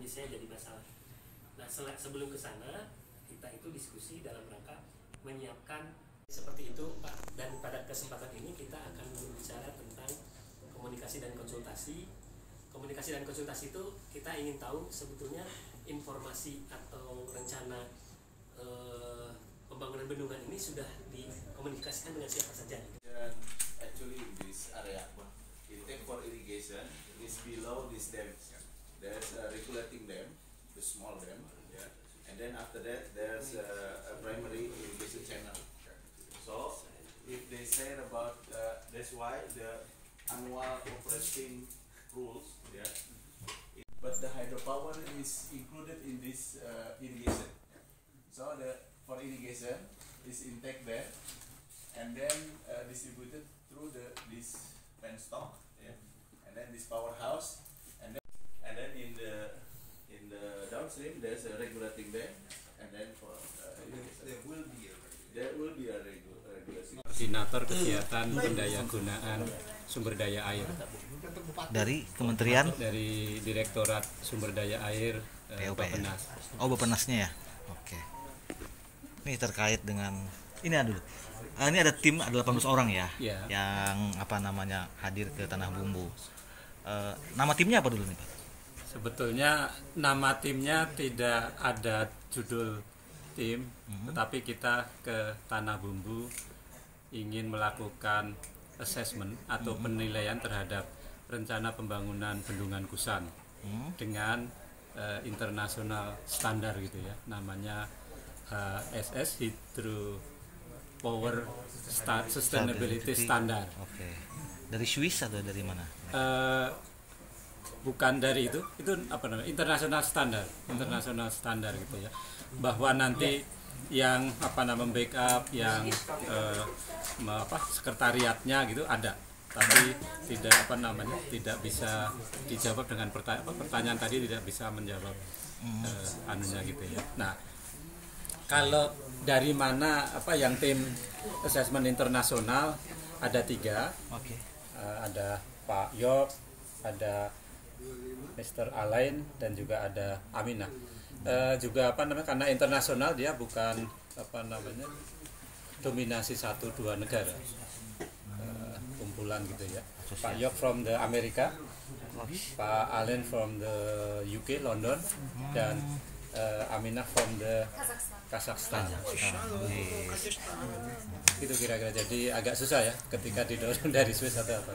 biasanya jadi masalah. Nah sebelum ke sana kita itu diskusi dalam rangka menyiapkan seperti itu Pak. Dan pada kesempatan ini kita akan berbicara tentang komunikasi dan konsultasi. Komunikasi dan konsultasi itu kita ingin tahu sebetulnya informasi atau rencana pembangunan bendungan ini sudah dikomunikasikan dengan siapa saja. Actually in this area, intake for irrigation is below this dam. There's a regulating dam, the small dam, yeah. And then after that there's a primary irrigation channel. So if they say about that's why the annual operating rules, yeah. But the hydropower is included in this irrigation. So for irrigation is intake there, and then distributed through this penstock, yeah. And then this powerhouse, and then in the downstream there's a regulating dam, and then for there will be a regulation. Koordinator kegiatan pendayagunaan sumber daya air dari Kementerian, dari Direktorat Sumber Daya Air Bappenas. Oh, Bappenasnya ya. Oke. Ini terkait dengan ini dulu. Ini ada tim, ada 18 orang ya, yang hadir ke Tanah Bumbu. Nama timnya apa dulu nih Pak? Sebetulnya nama timnya tidak ada judul tim, tetapi kita ke Tanah Bumbu ingin melakukan assessment atau penilaian terhadap rencana pembangunan Bendungan Kusan dengan internasional standar gitu ya, namanya HSS Hydro Power Sustainability Standard. Oke. Dari Swiss atau dari mana? Bukan dari itu internasional standar, internasional standar gitu ya. Bahwa nanti yang membackup, yang sekretariatnya gitu ada, tapi tidak bisa dijawab dengan pertanyaan tadi, tidak bisa menjawab anunya gitu ya. Nah, kalau dari mana yang tim assessment internasional ada 3, ada Pak Yok, ada Mr. Alain, dan juga ada Aminah. Juga karena internasional dia bukan dominasi 1-2 negara, kumpulan gitu ya. Pak Yok from the Amerika, Pak Alain from the UK London, dan Aminah from the Kazakhstan. Itu kira-kira, jadi agak susah ya ketika didorong dari Swiss atau apa.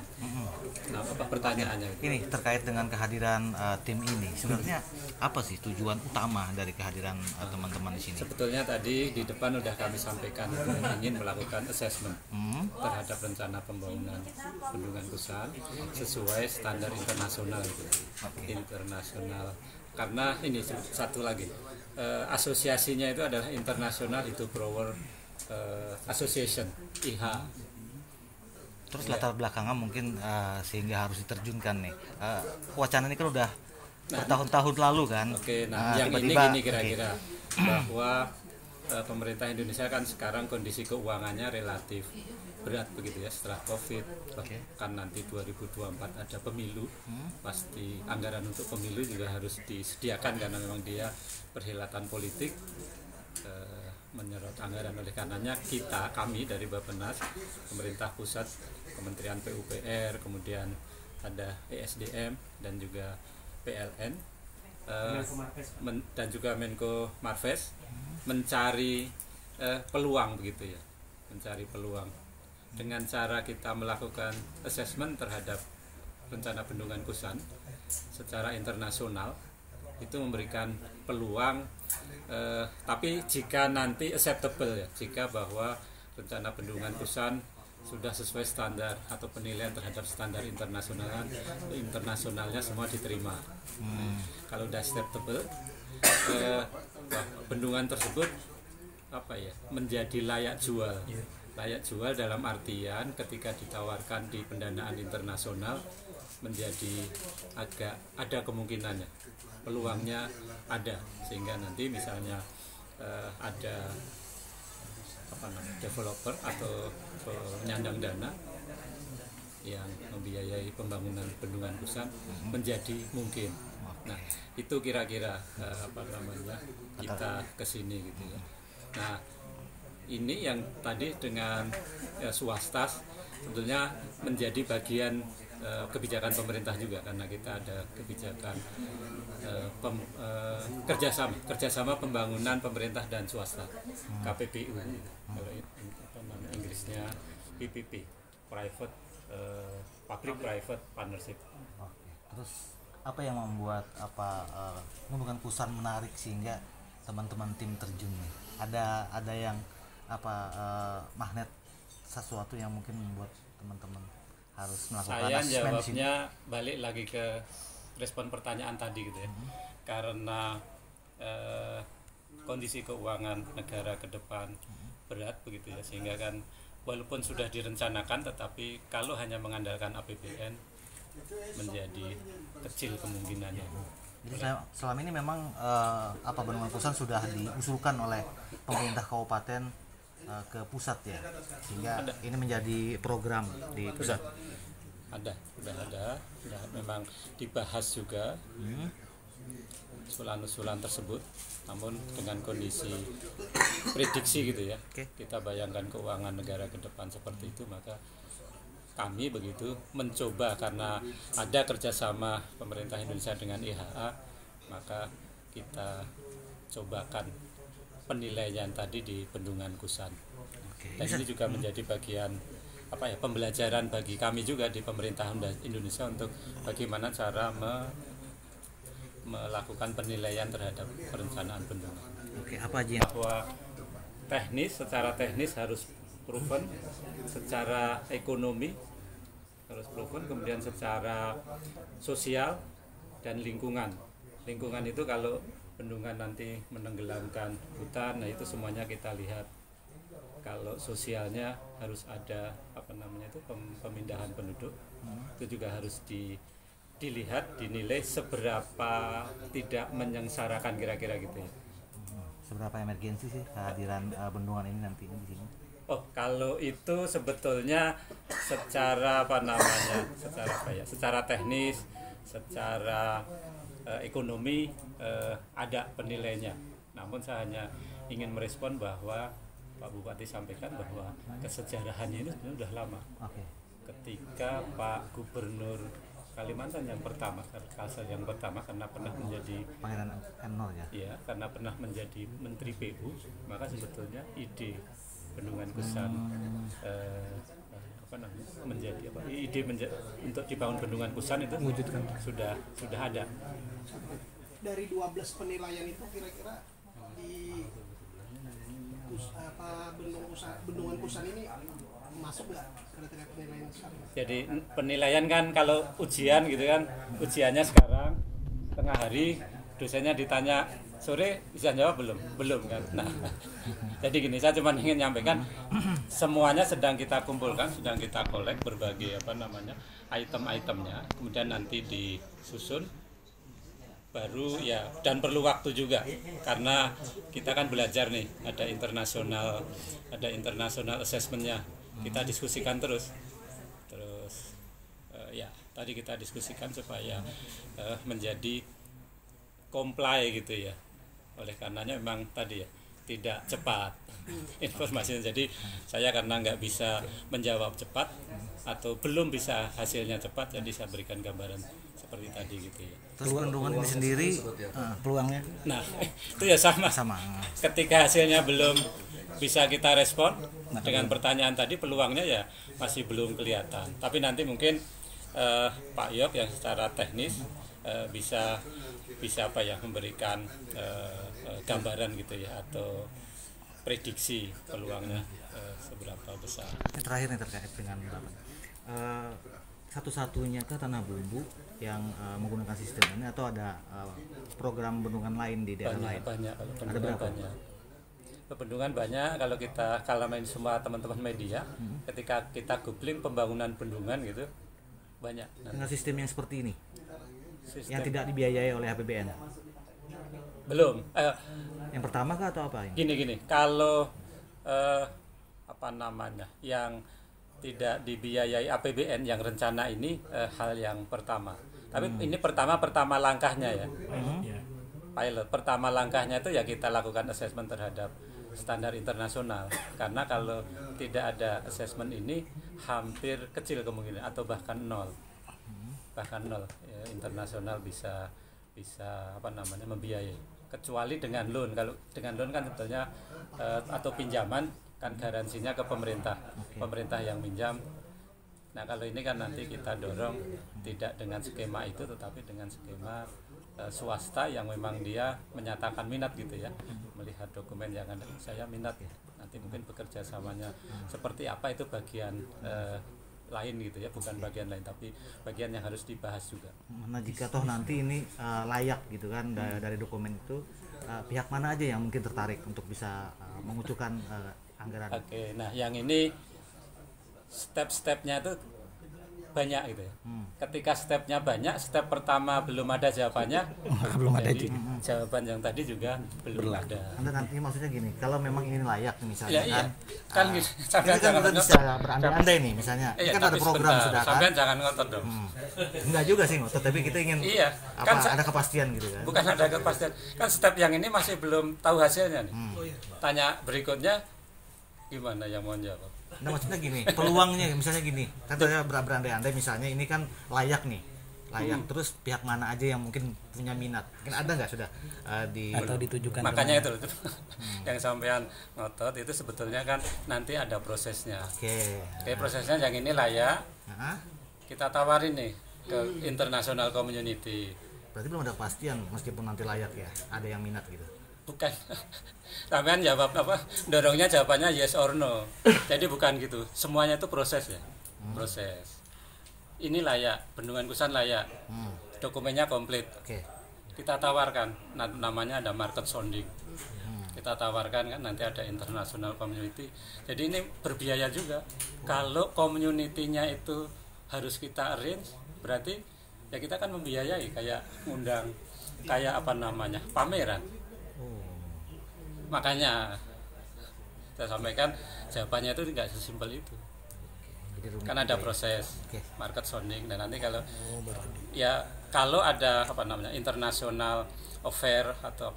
Nah, apa pertanyaannya? Ini terkait dengan kehadiran tim ini. Sebenarnya apa sih tujuan utama dari kehadiran teman-teman di sini? Sebetulnya tadi di depan udah kami sampaikan ingin melakukan assessment terhadap rencana pembangunan Bendungan Kusan sesuai standar internasional itu. Internasional. Karena ini satu lagi, asosiasinya itu adalah International Hydropower Association, IH. Terus latar belakangnya mungkin sehingga harus diterjunkan nih. Wacana ini kan udah bertahun-tahun lalu kan. Yang ini gini kira-kira bahwa pemerintah Indonesia kan sekarang kondisi keuangannya relatif berat begitu ya setelah COVID. Kan nanti 2024 ada pemilu, pasti anggaran untuk pemilu juga harus disediakan karena memang dia perhelatan politik, menyerot anggaran. Oleh karenanya kami dari Bappenas, pemerintah pusat, Kementerian PUPR, kemudian ada ESDM dan juga PLN dan juga Menko Marves mencari peluang begitu ya, mencari peluang dengan cara kita melakukan assessment terhadap rencana Bendungan Kusan secara internasional. Itu memberikan peluang, tapi jika nanti acceptable ya, jika bahwa rencana Bendungan Kusan sudah sesuai standar atau penilaian terhadap standar internasionalnya semua diterima. Kalau sudah acceptable, bendungan tersebut menjadi layak jual. Layak jual dalam artian ketika ditawarkan di pendanaan internasional menjadi agak ada kemungkinannya, peluangnya ada, sehingga nanti misalnya ada developer atau penyandang dana yang membiayai pembangunan Bendungan Kusan menjadi mungkin. Nah, itu kira-kira apa namanya kita kesini gitu ya. Nah, ini yang tadi dengan swasta tentunya menjadi bagian kebijakan pemerintah juga, karena kita ada kebijakan kerjasama pembangunan pemerintah dan swasta, KPPU, kalau Inggrisnya PPP, Public Private Partnership. Oke. Terus apa yang membuat pembentukan pusat menarik sehingga teman-teman tim terjun nih? Ada yang magnet sesuatu yang mungkin membuat teman-teman harus melakukan saya asesmen di sini? jawabnya balik lagi ke respon pertanyaan tadi gitu ya. Karena kondisi keuangan negara ke depan berat begitu ya, sehingga kan walaupun sudah direncanakan tetapi kalau hanya mengandalkan APBN menjadi kecil kemungkinannya. Jadi selama ini memang bendungan pusat sudah diusulkan oleh pemerintah kabupaten ke pusat ya, sehingga ini menjadi program di pusat. Sudah ada, memang dibahas juga usulan-usulan tersebut, namun dengan kondisi prediksi gitu ya. Kita bayangkan keuangan negara ke depan seperti itu, maka kami begitu mencoba, karena ada kerjasama pemerintah Indonesia dengan IHA, maka kita cobakan penilaian tadi di Bendungan Kusan. Dan ini juga menjadi bagian pembelajaran bagi kami juga di pemerintahan Indonesia untuk bagaimana cara melakukan penilaian terhadap perencanaan bendungan. Apa aja? Bahwa secara teknis harus proven, secara ekonomi harus proven, kemudian secara sosial dan lingkungan. Lingkungan itu kalau bendungan nanti menenggelamkan hutan, nah itu semuanya kita lihat. Kalau sosialnya harus ada pemindahan penduduk, itu juga harus dilihat, dinilai seberapa tidak menyengsarakan kira-kira gitu ya. Seberapa emergensi sih kehadiran bendungan ini nanti di sini? Kalau itu sebetulnya secara secara teknis, secara ekonomi ada penilaiannya. Namun saya hanya ingin merespon bahwa Pak Bupati sampaikan bahwa kesejarahannya ini sebenarnya sudah lama. Ketika Pak Gubernur Kalimantan yang pertama, Kalsel yang pertama, karena pernah menjadi Pangeran Enor ya. Iya, karena pernah menjadi Menteri PU, maka sebetulnya ide Bendungan Kusan untuk dibangun Bendungan Kusan itu sudah ada. Dari 12 penilaian itu kira-kira di Bendungan Kusan ini masuk nggak kriteria penilaian sekarang? Jadi penilaian kan kalau ujian gitu kan, ujiannya sekarang tengah hari, dosennya ditanya sore bisa jawab belum kan. Nah, jadi gini, saya cuma ingin nyampaikan semuanya sedang kita kumpulkan, sedang kita kolek berbagai item-itemnya, kemudian nanti disusun baru ya, dan perlu waktu juga karena kita kan belajar nih, ada internasional assessmentnya, kita diskusikan terus ya tadi kita diskusikan supaya menjadi comply gitu ya. Oleh karenanya memang tadi ya tidak cepat informasinya, jadi saya karena nggak bisa menjawab cepat atau belum bisa hasilnya cepat, jadi saya berikan gambaran seperti tadi gitu ya. Terus bendungan ini sendiri peluangnya? Nah itu ya sama. Ketika hasilnya belum bisa kita respon dengan pertanyaan tadi, peluangnya ya masih belum kelihatan. Tapi nanti mungkin Pak Yok yang secara teknis bisa memberikan gambaran gitu ya, atau prediksi peluangnya seberapa besar. Yang terakhir nih terkait dengan satu-satunya ke Tanah Bumbu yang menggunakan sistem ini, atau ada program bendungan lain di daerah lain? Banyak. Ada berapa? Bendungan banyak. Kalau main semua teman-teman media, ketika kita googling pembangunan bendungan gitu banyak. Dengan sistem yang seperti ini, yang tidak dibiayai oleh APBN? Belum. Yang pertama kah atau apa ini? Gini. Kalau yang tidak dibiayai APBN yang rencana ini hal yang pertama. Tapi ini pertama langkahnya ya. Pilot pertama langkahnya itu ya kita lakukan assessment terhadap standar internasional, karena kalau tidak ada assessment ini hampir kecil kemungkinan atau bahkan nol ya, internasional bisa membiayai, kecuali dengan loan. Kalau dengan loan kan sebetulnya atau pinjaman kan garansinya ke pemerintah yang minjam. Nah kalau ini kan nanti kita dorong tidak dengan skema itu, tetapi dengan skema swasta yang memang dia menyatakan minat gitu ya, melihat dokumen yang ada, saya minat ya, nanti mungkin bekerja samanya seperti apa itu bagian lain gitu ya, bukan bagian lain tapi bagian yang harus dibahas juga. Nah jika toh nanti ini layak gitu kan dari dokumen itu, pihak mana aja yang mungkin tertarik untuk bisa mengucurkan anggaran? Oke, nah yang ini step-stepnya itu banyak gitu ya. Ketika stepnya banyak, step pertama belum ada jawabannya, belum ada jawaban yang tadi juga belum ada. Nanti maksudnya gini, kalau memang ini layak misalnya ya, kan ini kan kita bisa berandai-andai nih misalnya, kan ada program sudah kan. Sampai jangan ngotot dong. Enggak juga sih ngotot, tapi kita ingin kan ada kepastian gitu kan. Bukan ada kepastian, kan step yang ini masih belum tahu hasilnya nih. Tanya berikutnya gimana yang mau jawab? Nah maksudnya gini, peluangnya misalnya gini, kan saya berandai-andai misalnya ini kan layak nih, terus pihak mana aja yang mungkin punya minat, mungkin ada nggak sudah atau ditujukan? Makanya itu yang sampean ngotot itu sebetulnya kan nanti ada prosesnya. Oke, prosesnya yang ini layak, kita tawarin nih ke international community. Berarti belum ada kepastian meskipun nanti layak ya, ada yang minat gitu. Bukan, sampean jawab apa? Dorongnya jawabannya yes or no. Jadi bukan gitu. Semuanya itu proses ya, proses. Ini layak, Bendungan Kusan layak, dokumennya komplit. Kita tawarkan, namanya ada market sounding. Kita tawarkan kan nanti ada international community. Jadi ini berbiaya juga. Kalau community-nya itu harus kita arrange, berarti ya kita kan membiayai kayak undang, kayak pameran. Makanya saya sampaikan jawabannya itu tidak sesimpel itu, kan ada proses market sounding, dan nanti kalau kalau ada international affair atau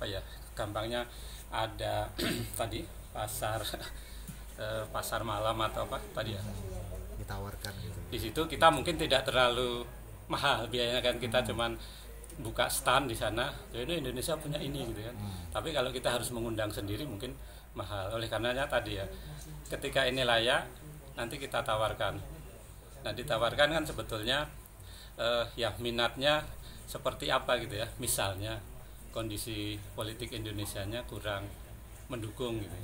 gampangnya ada tadi pasar malam atau ditawarkan gitu. Di situ kita mungkin tidak terlalu mahal biayanya kan, kita cuman buka stand di sana, jadi Indonesia punya ini gitu kan. Tapi kalau kita harus mengundang sendiri mungkin mahal. Oleh karenanya tadi ya, ketika ini layak, nanti kita tawarkan. Nah ditawarkan kan sebetulnya minatnya seperti apa gitu ya. Misalnya kondisi politik Indonesianya kurang mendukung gitu.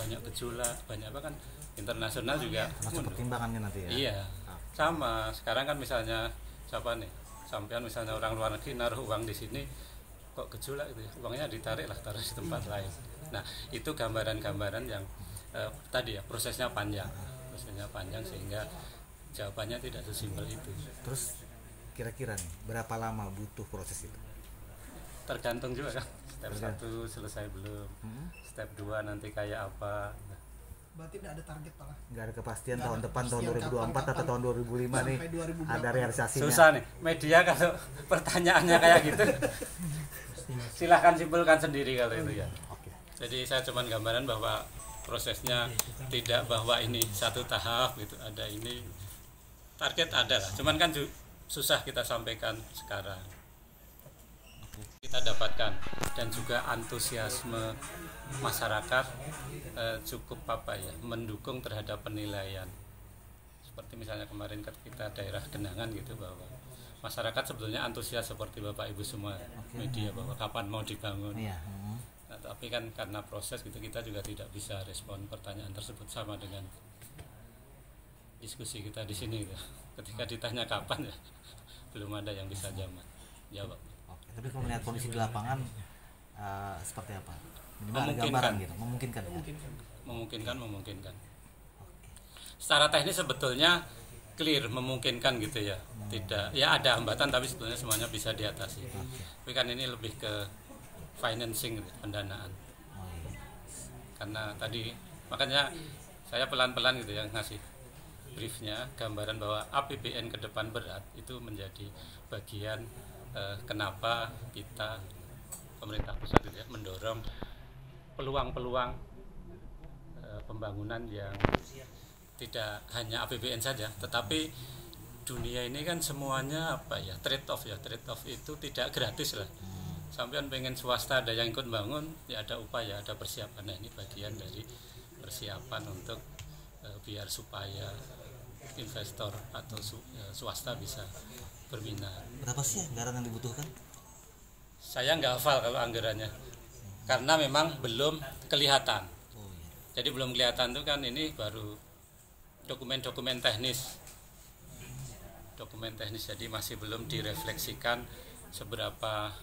Banyak gejolak, banyak apa kan, internasional juga. Masuk pertimbangannya nanti ya. Iya, sama. Sekarang kan misalnya siapa nih? Sampean misalnya orang luar negeri naruh uang di sini kok gejolak gitu ya, uangnya ditarik lah, taruh di tempat lain. Nah itu gambaran-gambaran yang tadi ya, prosesnya panjang sehingga jawabannya tidak sesimpel itu. Terus kira-kira nih berapa lama butuh proses itu? Tergantung juga kan, step 1 selesai belum, step 2 nanti kayak apa. Berarti tidak ada target Pak? Nggak ada kepastian tahun depan, tahun 2024 atau tahun 2005 nih ada realisasinya. Susah nih media kalau pertanyaannya kayak gitu. Silahkan simpulkan sendiri kalau itu ya. Jadi saya cuma gambaran bahwa prosesnya tidak bahwa ini satu tahap gitu, ada ini target ada lah, cuman kan susah kita sampaikan sekarang. Kita dapatkan, dan juga antusiasme masyarakat cukup mendukung terhadap penilaian. Seperti misalnya kemarin kita daerah Genangan gitu, bahwa masyarakat sebetulnya antusias seperti Bapak Ibu semua media bahwa kapan mau dibangun. Nah, tapi kan karena proses gitu kita juga tidak bisa respon pertanyaan tersebut, sama dengan diskusi kita di sini gitu. Ketika ditanya kapan ya belum ada yang bisa jawab. Tapi kalau melihat kondisi di lapangan seperti apa? Memungkinkan gitu. Memungkinkan. Secara teknis sebetulnya clear, memungkinkan gitu ya. Tidak, ya ada hambatan tapi sebetulnya semuanya bisa diatasi. Tapi kan ini lebih ke financing gitu, pendanaan. Karena tadi makanya saya pelan-pelan gitu ya ngasih briefnya gambaran bahwa APBN ke depan berat itu menjadi bagian kenapa kita pemerintah pusat gitu ya, mendorong peluang-peluang pembangunan yang tidak hanya APBN saja, tetapi dunia ini kan semuanya apa ya, trade off itu tidak gratis lah. Sampean pengen swasta ada yang ikut bangun, ya ada upaya, ada persiapan. Nah, ini bagian dari persiapan untuk biar supaya investor atau swasta bisa berminat. Berapa sih anggaran yang dibutuhkan? Saya nggak hafal kalau anggarannya, karena memang belum kelihatan. Jadi belum kelihatan tuh kan, ini baru dokumen teknis, jadi masih belum direfleksikan seberapa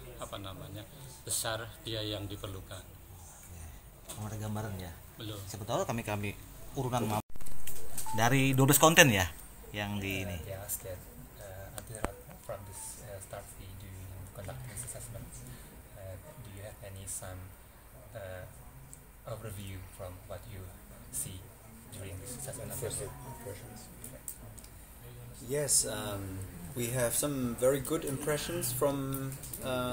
besar biaya yang diperlukan. Mau ada gambaran ya? Belum. Siapa tahu kami urunan dari 12 konten ya yang di ini. From this start we do conduct this assessment. Do you have any some overview from what you see during this assessment? Yes, we have some very good impressions from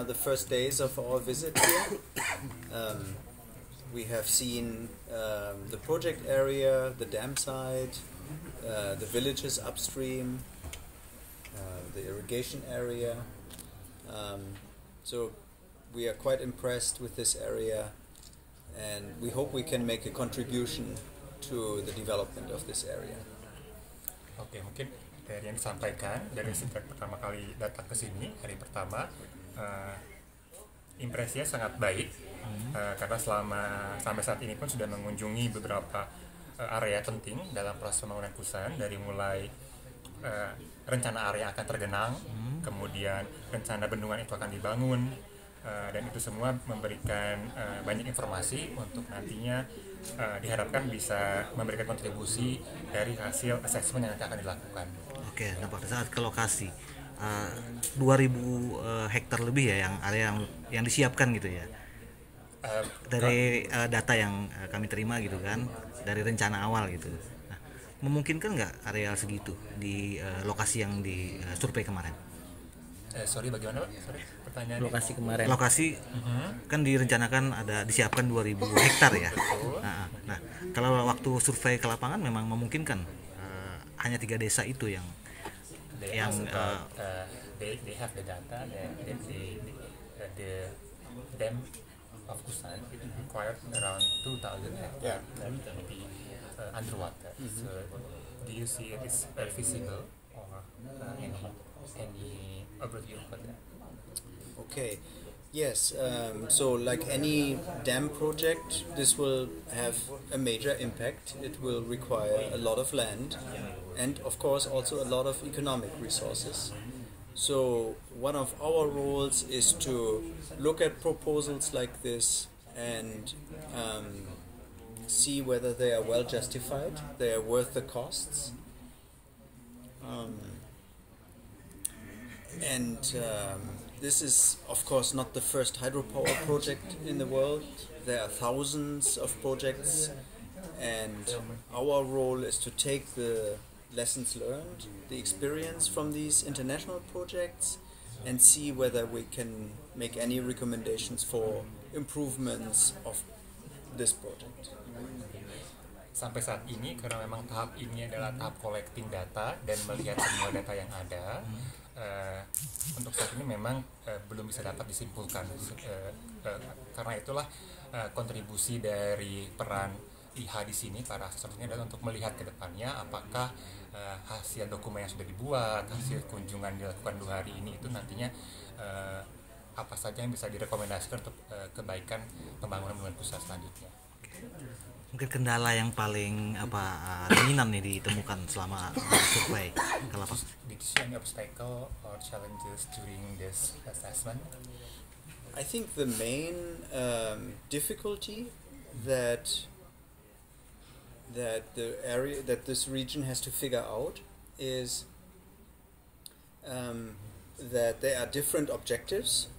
the first days of our visit here. We have seen the project area, the dam site, the villages upstream, the irrigation area. So we are quite impressed with this area, and we hope we can make a contribution to the development of this area. Oke, mungkin dari yang disampaikan dari sejak pertama kali datang ke sini hari pertama, impresinya sangat baik, karena sampai saat ini pun sudah mengunjungi beberapa area penting dalam proses pembangunan Kusan, dari mulai rencana area akan tergenang, kemudian rencana bendungan itu akan dibangun, dan itu semua memberikan banyak informasi untuk nantinya diharapkan bisa memberikan kontribusi dari hasil assessment yang nanti akan dilakukan. Oke, nah pada saat ke lokasi 2000 hektar lebih ya yang area yang disiapkan gitu ya. Dari data yang kami terima gitu kan, dari rencana awal gitu. Nah, memungkinkan nggak areal segitu di lokasi yang di survei kemarin? Sorry, bagaimana Pak? Sorry, pertanyaannya. Lokasi kemarin. Lokasi kan direncanakan ada disiapkan 2000 hektar ya. Nah, kalau waktu survei ke lapangan memang memungkinkan hanya 3 desa itu yang they have the data that the dam of Kusan required around 2,000 hectares that can be underwater. So do you see it is very visible or any overview for that? Okay, yes, so like any dam project, this will have a major impact. It will require a lot of land and of course also a lot of economic resources. So one of our roles is to look at proposals like this and see whether they are well justified, they are worth the costs. This is of course not the first hydropower project in the world. There are thousands of projects, and our role is to take the lessons learned, the experience from these international projects, and see whether we can make any recommendations for improvements of this project. Sampai saat ini, karena memang tahap ini adalah tahap collecting data dan melihat semua data yang ada, untuk saat ini memang belum bisa dapat disimpulkan. Karena itulah kontribusi dari peran IHA di sini, para asesor ini adalah untuk melihat ke depannya apakah hasil dokumen yang sudah dibuat, hasil kunjungan dilakukan 2 hari ini itu nantinya apa saja yang bisa direkomendasikan untuk kebaikan pembangunan pusat selanjutnya. Mungkin kendala yang paling dominan nih ditemukan selama survei kalau apa? Did you see any obstacle or challenges during this assessment? I think the main difficulty that this region has to figure out is that there are different objectives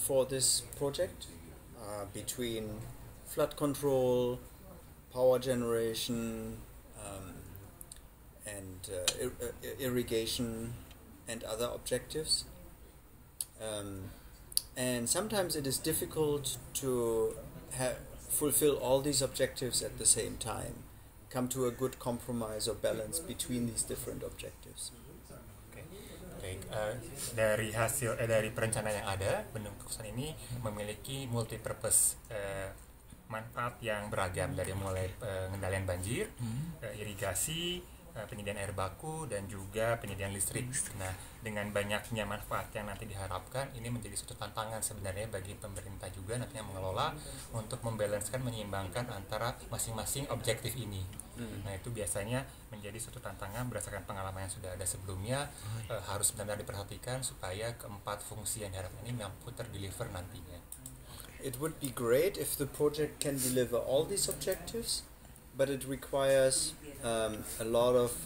for this project between flood control, power generation, and irrigation and other objectives. And sometimes it is difficult to fulfill all these objectives at the same time, come to a good compromise or balance between these different objectives. Dari perencanaan yang ada, Bendungan Kekusan ini memiliki multi-purpose manfaat yang beragam, dari mulai pengendalian banjir, irigasi, penyediaan air baku, dan juga penyediaan listrik. Nah, dengan banyaknya manfaat yang nanti diharapkan, ini menjadi suatu tantangan sebenarnya bagi pemerintah juga nantinya mengelola untuk membalanskan, menyeimbangkan antara masing-masing objektif ini. Nah, itu biasanya menjadi suatu tantangan berdasarkan pengalaman yang sudah ada sebelumnya. Harus benar-benar diperhatikan supaya keempat fungsi yang diharapkan ini mampu terdeliver nantinya. It would be great if the project can deliver all these objectives, but it requires a lot of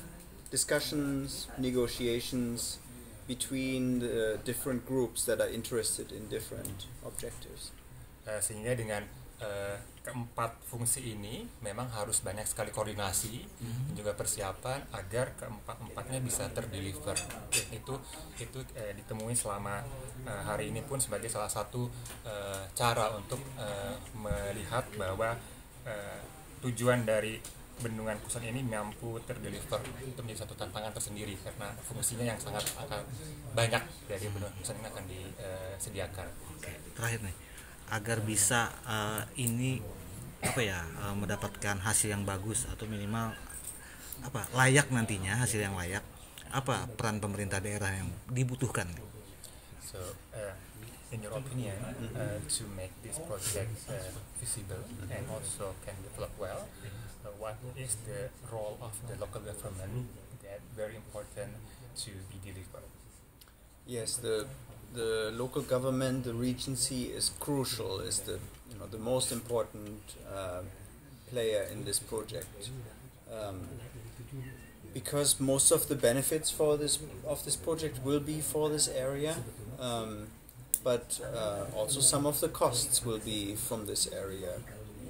discussions, negotiations between the different groups that are interested in different objectives. Sehingga dengan keempat fungsi ini memang harus banyak sekali koordinasi dan juga persiapan agar keempat-empatnya bisa terdeliver. Itu ditemui selama hari ini pun sebagai salah satu cara untuk melihat bahwa tujuan dari Bendungan Kusan ini mampu terdeliver. Itu menjadi satu tantangan tersendiri karena fungsinya yang sangat akan banyak dari Bendungan Kusan ini akan disediakan. Oke, terakhir nih, agar bisa mendapatkan hasil yang bagus atau minimal layak nantinya, hasil yang layak, apa peran pemerintah daerah yang dibutuhkan? So, in your opinion, to make this project visible and also can develop well, what is the role of the local government that very important to be delivered? Yes, the local government, the regency is crucial, is the most important player in this project, because most of the benefits of this project will be for this area, but also some of the costs will be from this area.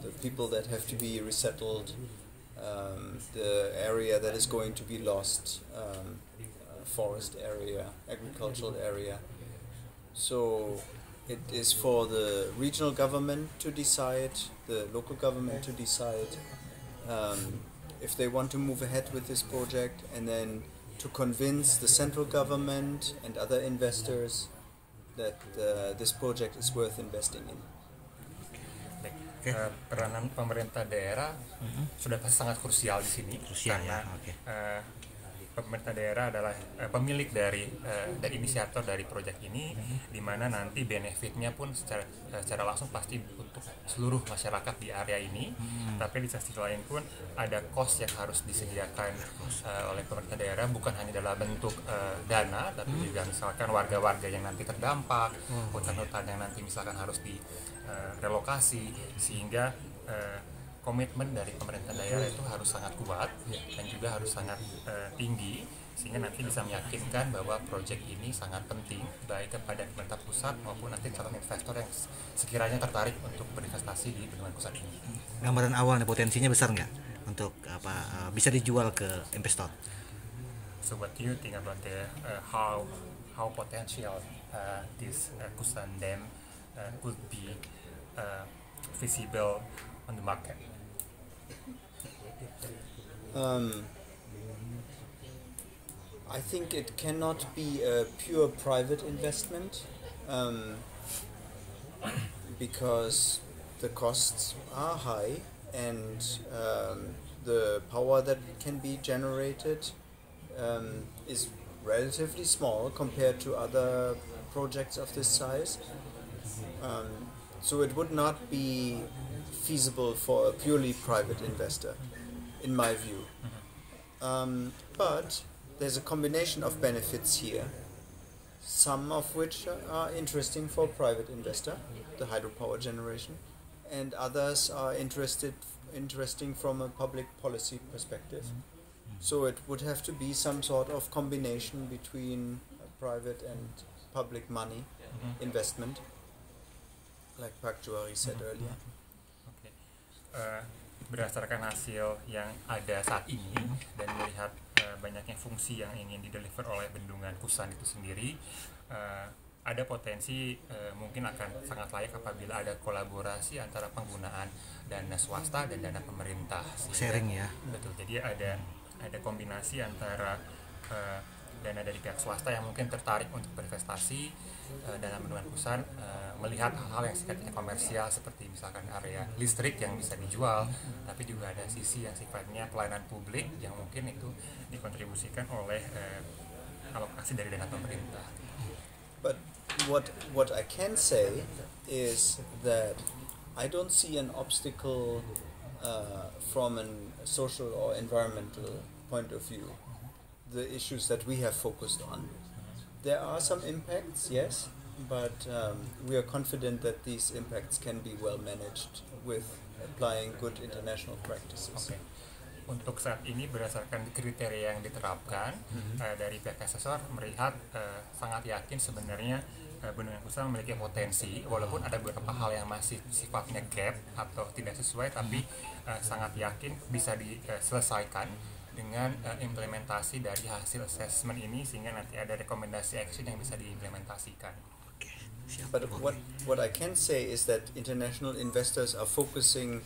The people that have to be resettled, the area that is going to be lost, forest area, agricultural area. So it is for the regional government to decide, the local government to decide if they want to move ahead with this project, and then to convince the central government and other investors that this project is worth investing in. Peranan pemerintah daerah sudah sangat krusial di sini, karena pemerintah daerah adalah pemilik dari inisiator dari proyek ini, di mana nanti benefitnya pun secara langsung pasti untuk seluruh masyarakat di area ini. Tapi di sisi lain pun ada cost yang harus disediakan oleh pemerintah daerah, bukan hanya dalam bentuk dana, tapi juga misalkan warga-warga yang nanti terdampak, hutan-hutan yang nanti misalkan harus direlokasi, sehingga komitmen dari pemerintah daerah itu harus sangat kuat dan juga harus sangat tinggi, sehingga nanti bisa meyakinkan bahwa proyek ini sangat penting baik kepada pemerintah pusat maupun nanti calon investor yang sekiranya tertarik untuk berinvestasi di Bendungan Kusan ini. Gambaran awalnya potensinya besar nggak untuk bisa dijual ke investor? So what do you think about the how potential this Kusan Dam could be visible on the market? I think it cannot be a pure private investment, because the costs are high and the power that can be generated is relatively small compared to other projects of this size. So it would not be feasible for a purely private investor, in my view. But there's a combination of benefits here, some of which are interesting for private investor, the hydropower generation, and others are interesting from a public policy perspective. So it would have to be some sort of combination between private and public money investment, like Pak Juari said earlier. Berdasarkan hasil yang ada saat ini dan melihat banyaknya fungsi yang ingin dideliver oleh bendungan Kusan itu sendiri, ada potensi mungkin akan sangat layak apabila ada kolaborasi antara penggunaan dana swasta dan dana pemerintah. Sharing ya. Betul. Jadi ada kombinasi antara dana dari pihak swasta yang mungkin tertarik untuk berinvestasi dalam bendungan Kusan, melihat hal-hal yang sifatnya komersial seperti misalkan area listrik yang bisa dijual, tapi juga ada sisi yang sifatnya pelayanan publik yang mungkin itu dikontribusikan oleh alokasi dari dana pemerintah. But what I can say is that I don't see an obstacle from a social or environmental point of view. The issues that we have focused on. There are some impacts, yes, but we are confident that these impacts can be well managed with applying good international practices. Okay. Untuk saat ini berdasarkan kriteria yang diterapkan dari pihak asesor melihat sangat yakin sebenarnya Bendungan Kusan memiliki potensi, walaupun ada beberapa hal yang masih sifatnya gap atau tidak sesuai, tapi sangat yakin bisa diselesaikan dengan implementasi dari hasil assessment ini, sehingga nanti ada rekomendasi action yang bisa diimplementasikan. But what I can say is that international investors are focusing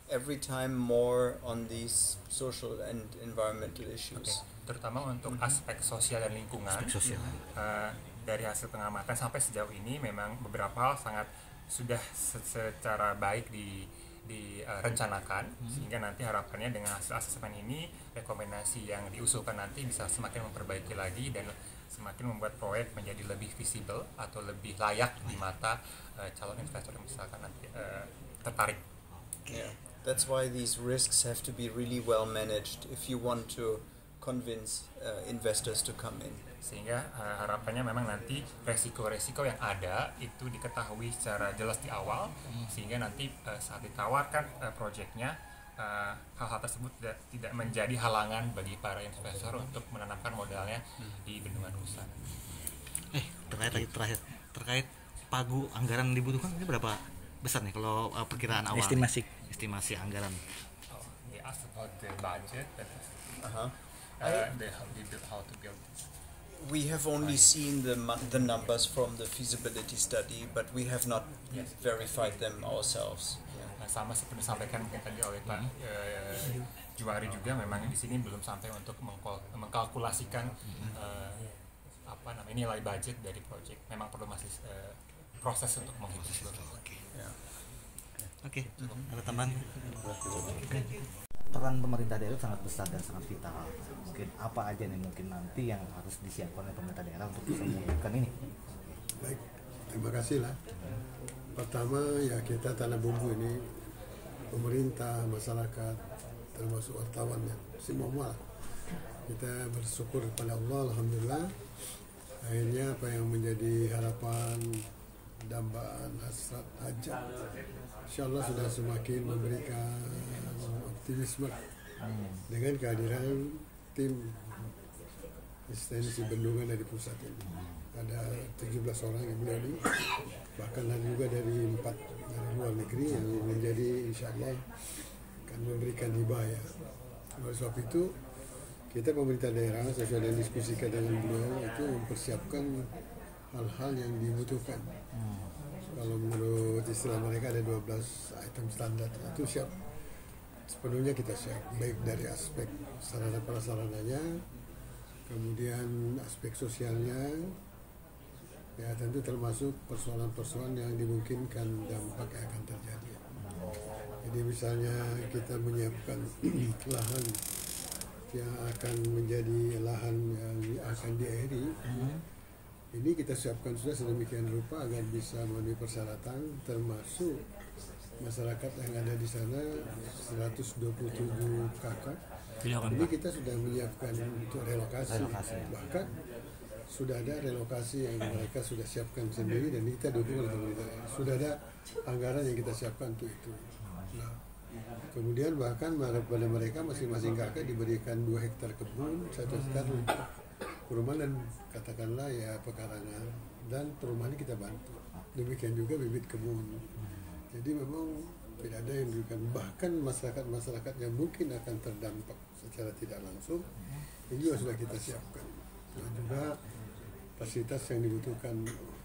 every time more on these social and environmental issues. Terutama untuk aspek sosial dan lingkungan. Dari hasil pengamatan sampai sejauh ini memang beberapa hal sangat sudah secara baik direncanakan, sehingga nanti harapannya dengan hasil asesmen ini rekomendasi yang diusulkan nanti bisa semakin memperbaiki lagi dan semakin membuat proyek menjadi lebih visible atau lebih layak di mata calon investor yang misalkan nanti tertarik. Yeah, that's why these risks have to be really well managed if you want to convince investors to come in. Sehingga harapannya memang nanti resiko-resiko yang ada itu diketahui secara jelas di awal, sehingga nanti saat ditawarkan proyeknya hal-hal tersebut tidak menjadi halangan bagi para investor untuk menanamkan modalnya di Bendungan Kusan. Terkait pagu anggaran dibutuhkan ini berapa besar nih kalau perkiraan awal? Estimasi anggaran. Oh, they asked about the budget. How to build. We have only seen the numbers from the feasibility study, but we have not verified them ourselves. Sama seperti disampaikan mungkin tadi oleh Pak Juwari juga, memang di sini belum sampai untuk mengkalkulasikan nilai budget dari proyek. Memang perlu masih proses untuk menghitung. Oke. Ada tambahan? Peran pemerintah daerah sangat besar dan sangat vital. Mungkin apa aja nih mungkin nanti yang harus disiapkan oleh pemerintah daerah untuk bisa mewujudkan ini? Baik, terima kasih lah. Pertama ya kita Tanah Bumbu ini pemerintah, masyarakat, termasuk wartawan ya, semua kita bersyukur kepada Allah, alhamdulillah. Akhirnya apa yang menjadi harapan, dambaan, hasrat, hajat, insyaallah sudah semakin memberikan optimisme dengan kehadiran tim ekstensi bendungan dari pusat ini. Ada 17 orang yang menjadi, bahkan ada juga dari 4 dari luar negeri yang menjadi insyaallah akan memberikan hibah ya. Oleh sebab itu kita pemerintah daerah sesuai dengan diskusikan dengan beliau itu mempersiapkan hal-hal yang dibutuhkan. Kalau menurut istilah mereka ada 12 item standar, itu siap. Sepenuhnya kita siap, baik dari aspek sarana prasarananya, kemudian aspek sosialnya, ya tentu termasuk persoalan-persoalan yang dimungkinkan dampak yang akan terjadi. Jadi misalnya kita menyiapkan lahan yang akan menjadi lahan yang akan diairi, ini kita siapkan sudah sedemikian rupa agar bisa memenuhi persyaratan, termasuk masyarakat yang ada di sana 127 kakak. Ini kita sudah menyiapkan untuk relokasi. Bahkan sudah ada relokasi yang mereka sudah siapkan sendiri dan kita dukung oleh pemerintah. Sudah ada anggaran yang kita siapkan untuk itu. Nah, kemudian bahkan pada mereka masing-masing kakak diberikan 2 hektar kebun, 1 hektar untuk perumahan dan katakanlah ya pekarangan, dan perumahan kita bantu. Demikian juga bibit kebun. Jadi memang tidak ada yang diberikan, bahkan masyarakat yang mungkin akan terdampak secara tidak langsung ini juga sudah kita siapkan. Dan juga fasilitas yang dibutuhkan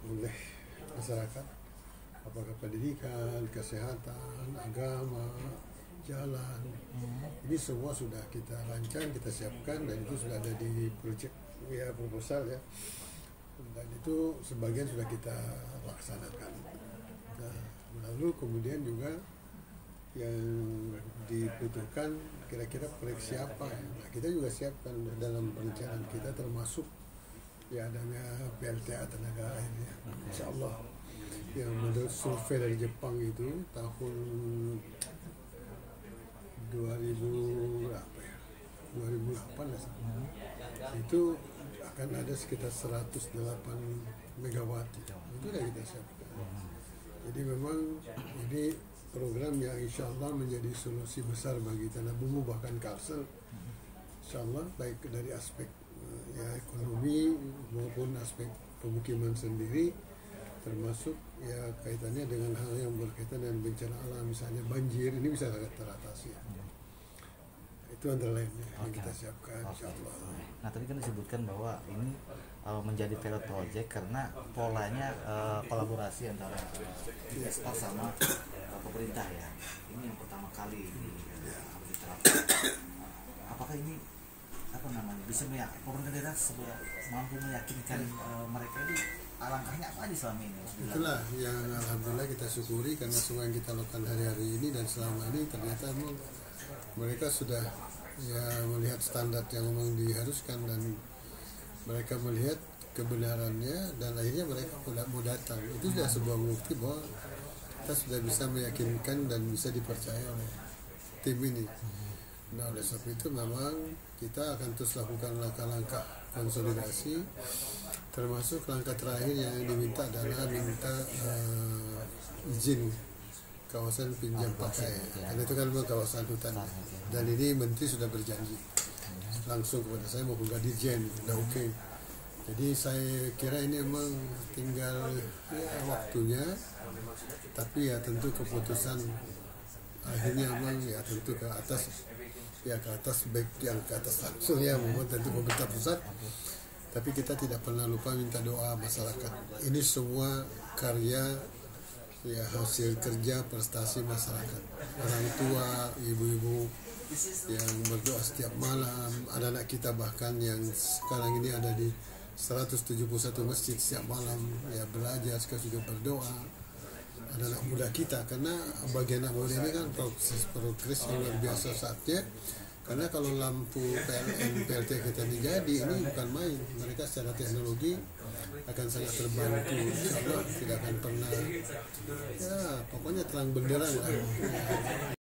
oleh masyarakat, apakah pendidikan, kesehatan, agama, jalan, ini semua sudah kita rancang, kita siapkan, dan itu sudah ada di proyek ya, proposal ya, dan itu sebagian sudah kita laksanakan. Nah, lalu kemudian juga yang dibutuhkan kira-kira proyeksi apa ya. Nah, kita juga siapkan dalam perencanaan kita, termasuk ya adanya PLTA tenaga air ya. Insya Allah yang menurut survei dari Jepang itu tahun 2008 ya, itu akan ada sekitar 108 megawatt itu sudah kita siapkan. Jadi memang ini program yang insya Allah menjadi solusi besar bagi Tanah Bumbu, bahkan Kalsel, insya Allah baik dari aspek ya ekonomi maupun aspek pemukiman sendiri, termasuk ya kaitannya dengan hal yang berkaitan dengan bencana alam, misalnya banjir, ini bisa teratasi. Itu antara lain yang kita siapkan, insya Allah. Nah tadi kan disebutkan bahwa ini menjadi pilot project karena polanya kolaborasi antara investor sama pemerintah ya. Ini yang pertama kali diterapkan. Apakah ini bisa pemerintah daerah mampu meyakinkan mereka ini langkahnya apa aja selama ini? Itulah yang alhamdulillah kita syukuri, karena semua yang kita lakukan hari-hari ini dan selama ini ternyata mereka sudah ya melihat standar yang memang diharuskan, dan mereka melihat kebenarannya, dan akhirnya mereka mau datang. Itu sudah sebuah bukti bahwa kita sudah bisa meyakinkan dan bisa dipercaya oleh tim ini. Nah oleh sebab itu memang kita akan terus lakukan langkah-langkah konsolidasi, termasuk langkah terakhir yang diminta adalah minta izin kawasan pinjam pakai, karena itu kan memang kawasan hutan, dan ini Menteri sudah berjanji langsung kepada saya maupun Dirjen, sudah oke. Jadi saya kira ini memang tinggal ya, waktunya, tapi ya tentu keputusan akhirnya memang ya tentu ke atas baik yang ke atas langsung ya, maupun tentu pemerintah pusat. Tapi kita tidak pernah lupa minta doa masyarakat. Ini semua karya ya hasil kerja prestasi masyarakat, orang tua, ibu-ibu yang berdoa setiap malam, anak-anak kita bahkan yang sekarang ini ada di 171 masjid setiap malam ya belajar, sekarang juga berdoa, anak-anak muda kita, karena bagian anak muda ini kan progres yang luar biasa saatnya. Karena kalau lampu PLN, PLT kita ini jadi, ini bukan main. Mereka secara teknologi akan sangat terbantu. Insya Allah tidak akan pernah, ya pokoknya terang benderang lah.